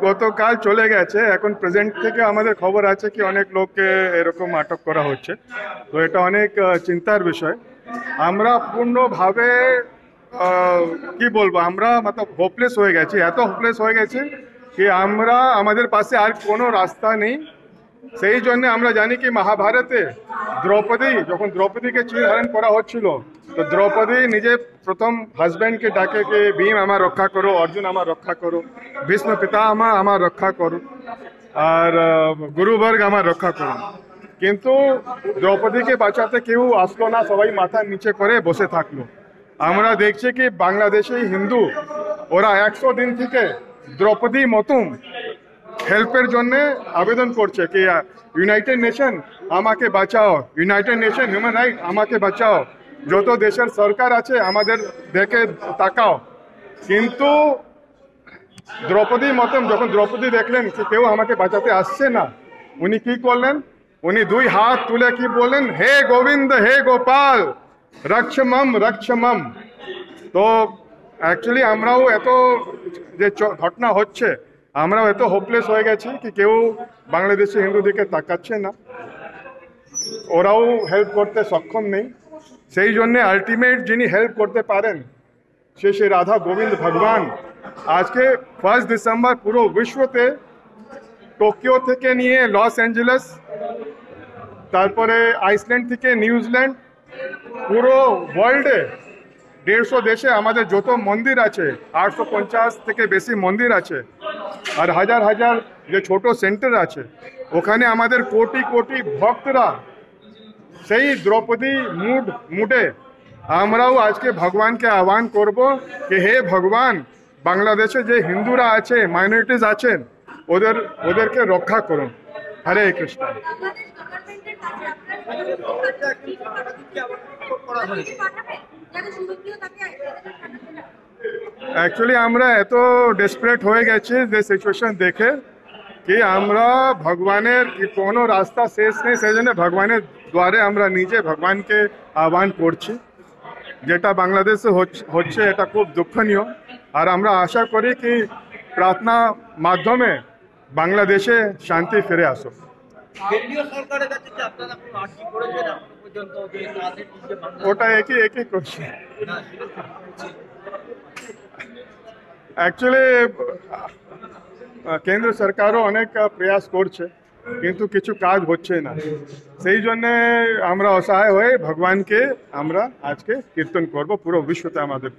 গতকাল চলে গেছে। এখন প্রেজেন্ট থেকে আমাদের খবর আছে কি অনেক লোককে এরকম আটক করা হচ্ছে। তো এটা অনেক চিন্তার বিষয়। আমরা পূর্ণভাবে কি বলবো, আমরা মতলব হোপলেস হয়ে গেছি, এত হোপলেস হয়ে গেছি কি আমাদের পাশে আর কোনো রাস্তা নেই। সেই জন্য আমরা জানি কি মহাভারতে যখন দ্রৌপদীকে চিরহরণ করা হচ্ছিল, তো দ্রৌপদী নিজে প্রথম হাজব্যান্ডকে ডাকে কি ভীম আমার রক্ষা করো, অর্জুন আমার রক্ষা করো, ভীষ্ম পিতামহ আমার রক্ষা করো, আর গুরুবর্গ আমার রক্ষা করো। কিন্তু দ্রৌপদীকে বাঁচাতে কেউ আসলো না, সবাই মাথা নিচে করে বসে থাকলো। আমরা দেখছি কি বাংলাদেশি হিন্দু ওরা 100 দিন থেকে দ্রৌপদী মতুম হেল্পের জন্য আবেদন করছে কি ইউনাইটেড নেশন আমাকে বাঁচাও, ইউনাইটেড নেশন হিউম্যান রাইট আমাকে বাঁচাও, যত দেশের সরকার আছে আমাদের দেখে তাকাও। কিন্তু দ্রৌপদী মতম যখন দ্রৌপদী দেখলেন কি কেউ আমাকে বাঁচাতে আসছে না, উনি কি করলেন, উনি 2 হাত তুলে কি বললেন, হে গোবিন্দ হে গোপাল রক্ষমম রক্ষমম। তো অ্যাকচুয়ালি আমরাও এত যে ঘটনা হচ্ছে, আমরাও এত হোপলেস হয়ে গেছি কি কেউ বাংলাদেশি হিন্দু দিকে তাকাচ্ছে না, ওরাও হেল্প করতে সক্ষম নেই। সেই জন্যে আলটিমেট যিনি হেল্প করতে পারেন সে রাধা গোবিন্দ ভগবান। আজকে 1 ডিসেম্বর পুরো বিশ্বতে, টোকিও থেকে নিয়ে লস অ্যাঞ্জেলেস, তারপরে আইসল্যান্ড থেকে নিউজিল্যান্ড, পুরো ওয়ার্ল্ডে 150 দেশে আমাদের যত মন্দির আছে, 850 থেকে বেশি মন্দির আছে, আর হাজার হাজার যে ছোট সেন্টার আছে, ওখানে আমাদের কোটি কোটি ভক্তরা সেই দ্রৌপদী মুডে আমরাও আজকে ভগবানকে আহ্বান করব যে হে ভগবান, বাংলাদেশে যে হিন্দুরা আছে, মাইনরিটিস আছেন, ওদেরকে রক্ষা করুন। হরে কৃষ্ণ। অ্যাকচুয়ালি আমরা এত ডেসপারেট হয়ে গেছি যে সিচুয়েশন দেখে কি আমরা ভগবানের কোনো রাস্তা শেষ নেই, সেই জন্য ভগবানের দ্বারে আমরা নিজে ভগবানকে আহ্বান করছি। যেটা বাংলাদেশে হচ্ছে এটা খুব দুঃখনীয়, আর আমরা আশা করি কি প্রার্থনা মাধ্যমে বাংলাদেশে শান্তি ফিরে আসুক। ওটা একই করছে। অ্যাকচুয়ালি কেন্দ্র সরকারও অনেক প্রয়াস করছে, কিন্তু কিছু কাজ হচ্ছে না। সেই জন্যে আমরা অসহায় হয়ে ভগবানকে আমরা আজকে কীর্তন করব পুরো বিশ্বতে আমাদের।